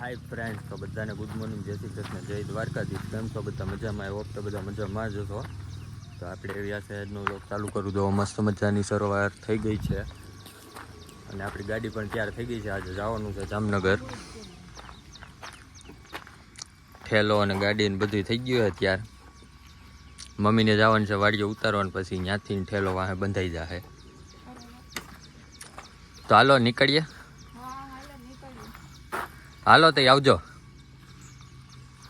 Hi friends, તો બધાને good morning, જય શ્રી કૃષ્ણ, જય દ્વારકાધીશ. કેમ છો બધા? મજામાં? આવ્યો તો બધા મજામાં જ હતો. તો આપણે એરિયા શહેરનો લોક ચાલુ કરું દો. મસ્ત મજાની સરોવર થઈ ગઈ છે અને આપણી ગાડી પણ તૈયાર થઈ ગઈ છે. આજે જવાનું છે જામનગર. ઠેલો અને ગાડી ને બધું થઈ ગયું છે ત્યાર. મમ્મીને જવાનું છે વાડીએ ઉતારવાનું, પછી ત્યાંથી ઠેલો વાહે બંધાઈ જશે. તો હાલો નીકળીએ. હાલો તો આવજો.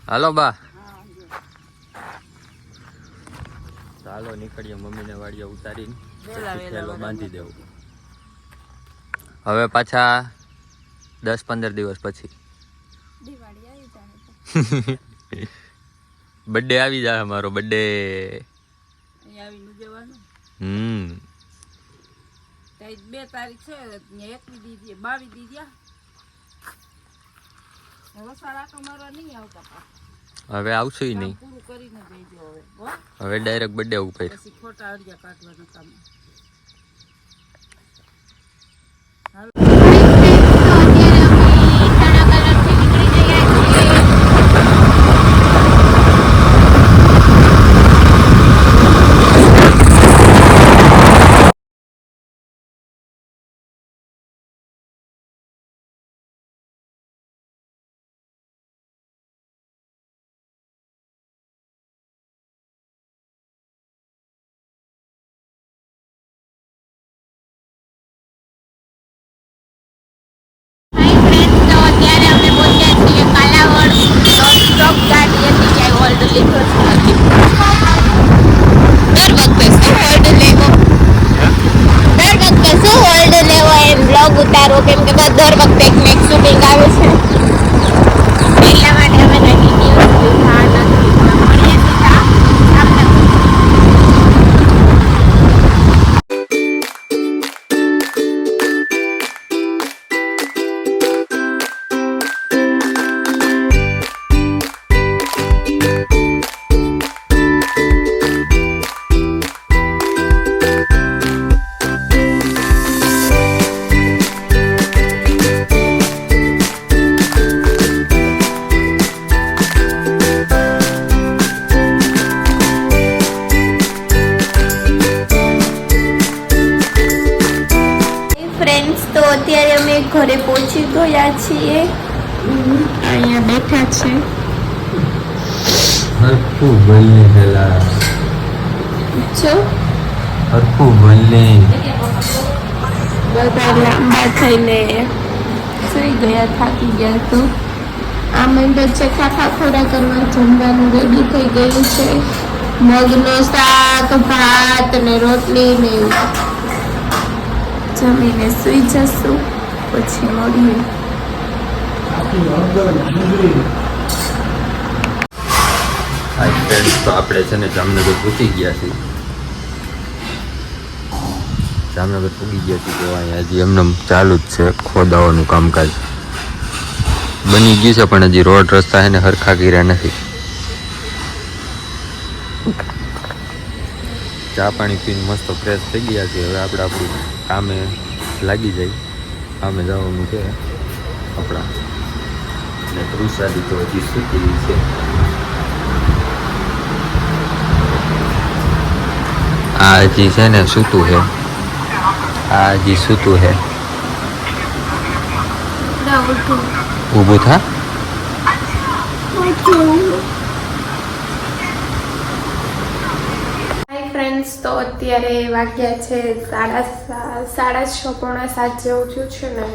હાલો બા. હાલો નીકળીએ. મમ્મીને વાડીએ ઉતારીને ઠેલો બાંધી દેવું. હવે પાછા 10-15 દિવસ પછી બર્થડે આવી જાય. મારો બર્થડે 2 તારીખ છે, 21 દી 22 દી ગયા. હવે આવશું નહીં. પૂરું કરીને દેજો હવે ડાયરેક્ટ બર્થડે ઉપર. પછી ખોટા અડિયા કાઢવાના કામ. ઉતારો કેમ કે દર વખતે એક નેક્સ્ટ શૂટિંગ આવે છે એટલા માટે અમે નવી ન્યૂઝ તો અત્યારે અમે ઘરે પહોંચી ગયા છીએ. અહીંયા બેઠા છે. હરખું બોલની પેલા જો હરખું બોલની. બધા લાંબા થઈને સુઈ ગયા, થાકી ગયા. તો આ મંડળ છે ખાખા ખોડા કરવા. જમવાનું રેડી થઈ ગયું છે. મગનો શાક, ભાત ને રોટલી ને જમીને સુઈ જશું, પછી મળીએ. તો આપણે છે ને જામનગર પહોંચી ગયા છીએ. જામનગર પૂગી ગયા છીએ. તો અહીંયા હજી એમને ચાલુ જ છે ખોદાવાનું કામકાજ. બની ગયું છે પણ હજી રોડ રસ્તા છે ને હરખા કર્યા નથી. ચા પાણી પીને મસ્ત ફ્રેશ થઈ ગયા છે. હવે આપણે આપણું કામે લાગી જાય. કામે જવાનું છે આપણા. ને તૃષાદી તો હજી સૂતી છે. આ હજી છે ને સૂતું છે. આ હજી સૂતું છે. ઊભું થા. ફ્રેન્ડ્સ, તો અત્યારે વાગ્યા છે 6:30-6:45 જેવું થયું છે ને.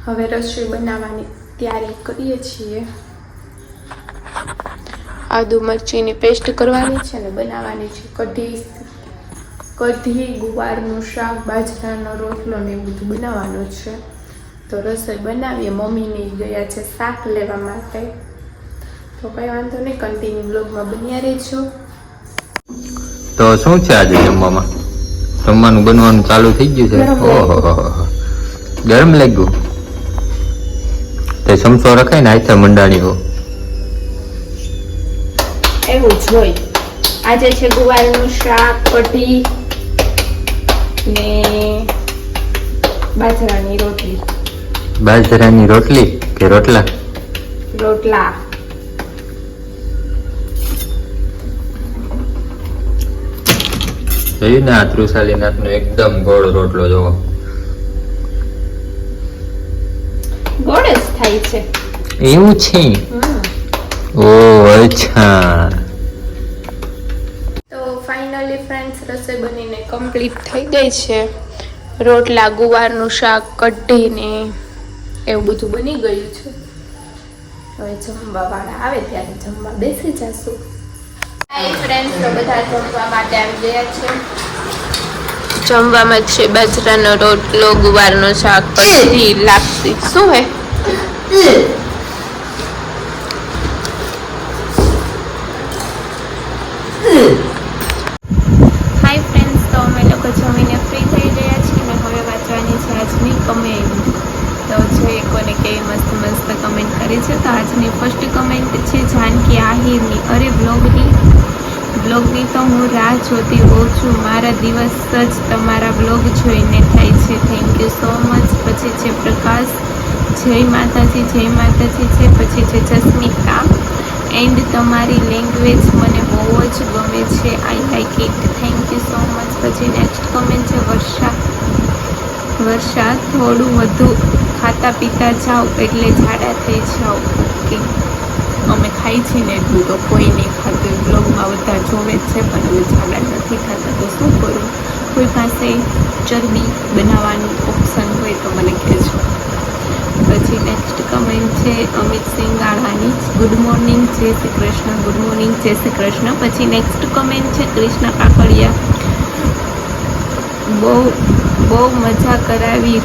હવે રસોઈ બનાવવાની તૈયારી કરીએ છીએ. આદુ મરચીની પેસ્ટ કરવાની છે ને બનાવવાની છે કઢી, ગુવારનું શાક, બાજરાનો રોટલો ને એવું બધું બનાવવાનું છે. તો રસોઈ બનાવીએ. મમ્મીને ગયા છે શાક લેવા માટે. તો કંઈ વાંધો નહીં, કન્ટિન્યુ બ્લોગમાં બન્યા રહેજો. તો શું છે આજે જમવામાં? જમવાનું બનવાનું ચાલુ થઈ ગયું છે. ઓહો, ગરમ લાગ્યું. તે ચમચો રખાય ને હાથે મંડાણી હો એવું જ હોય. આજે છે ગુવારનું શાક, કઢી ને બાજરાની રોટલી. બાજરાની રોટલી કે રોટલા? રોટલા. જોયું ને આ તૃષાલીનાથનો એકદમ ગોળ રોટલો જોવો. ગોળ જ થાય છે. એવું છે? ઓ અચ્છા. તો ફાઇનલી ફ્રેન્ડ્સ રસોઈ બનીને કમ્પ્લીટ થઈ ગઈ છે. રોટલા, ગુવારનું શાક, કઢી ને એવું બધું બની ગયું છે. હવે જમવા વાળા આવે ત્યારે જમવા બેસી જશું. હાય ફ્રેન્ડ્સ, તો બધા જમવા માટે આવી ગયા છે. જમવામાં છે બાજરાનો રોટલો, ગુવારનું શાક, કઢી, લાપસી. શું હે? હાય ફ્રેન્ડ્સ, તો અમે લોકો જમીને ફ્રી થઈ ગયા છીએ ને હવે વાંચવાની છે આજની કમેન્ટ. તો જે કોને કેવી મસ્ત મસ્ત કમેન્ટ કરી છે. તો આજની ફર્સ્ટ કમેન્ટ છે જાનકી આહિરની. અરે બ્લોગની તો હું રાહ જોતી હોઉં છું. મારા દિવસ જ તમારા બ્લોગ જોઈને થાય છે. Thank you so much. પછી છે પ્રકાશ, જય માતાજી છે. પછી છે જસ્મિતા, એન્ડ તમારી લેંગ્વેજ મને બહુ જ ગમે છે. I like it. Thank you so much. પછી નેક્સ્ટ કમેન્ટ છે વર્ષા, થોડું વધુ ખાતા પીતા જાઓ એટલે જાડા થઈ જાઓ. ઓકે, અમે ખાઈ છીએ ને એટલું તો કોઈ નહીં ખાતું. બ્લોગમાં બધા જોવે જ છે પણ હવે જાડા નથી ખાતા તો શું કરું? કોઈ પાસે ચરબી બનાવવાનું ઓપ્શન હોય તો મને કહેજો. પછી નેક્સ્ટ કમેન્ટ છે અમિત સિંગાળાની, ગુડ મોર્નિંગ, જય શ્રી કૃષ્ણ. ગુડ મોર્નિંગ, જય શ્રી કૃષ્ણ. પછી નેક્સ્ટ કમેન્ટ છે કૃષ્ણ કાકડિયા, બહુ મજા કરાવી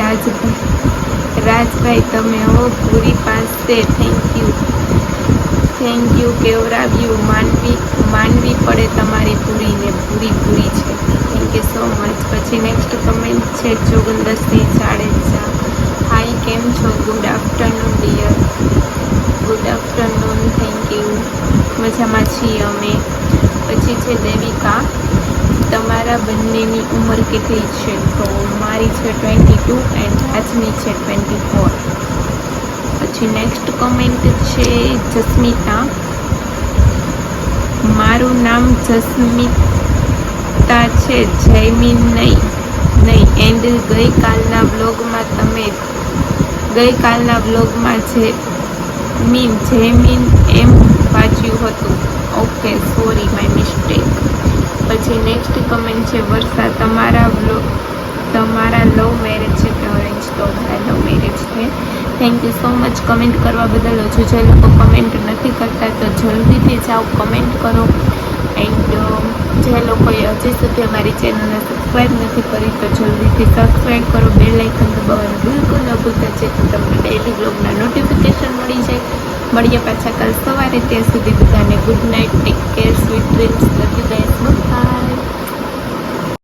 રાજભાઈ તમે હો પૂરી પાસે. થેન્ક યુ કેવરાવ્યું. માનવી પડે તમારી પૂરીને પૂરી છે. Thank you so much. પછી નેક્સ્ટ કમેન્ટ છે જોગંદરસિંહ જાડેજા, હાય કેમ છો? Good afternoon dear. Good afternoon. Thank you. મજામાં છીએ અમે. પછી છે દેવિકા, તમારા બંનેની ઉંમર કેટલી છે? તો મારી છે 22 એન્ડ રાજની છે 24. પછી નેક્સ્ટ કમેન્ટ છે જસ્મિતા, મારું નામ જસ્મિતા છે, જયમીન નહીં. એન્ડ ગઈકાલના બ્લોગમાં જયમીન એમ વાંચ્યું હતું. Okay, sorry my mistake. પછી નેક્સ્ટ કમેન્ટ છે વર્ષા, તમારા લવ મેરેજ છે કે અરેન્જ? તો મારા લવ મેરેજ છે. Thank you so much comment કરવા બદલ. હજુ જે લોકો કમેન્ટ નથી કરતા તો જલ્દીથી જાઓ કમેન્ટ કરો. એન્ડ જે લોકોએ હજી સુધી અમારી ચેનલને સબસ્ક્રાઈબ નથી કરી તો જલ્દીથી સબસ્ક્રાઈબ કરો. બેલ આઇકન દબાવવાનું બિલકુલ ન ભૂલતા, જેથી તમને ડેઈલી બ્લોગના નોટિફિકેશન મળી જાય. મળીએ પાછા કાલ સવારે. ત્યાં સુધી બધાને good night, take care, sweet dreams. Love you guys. By.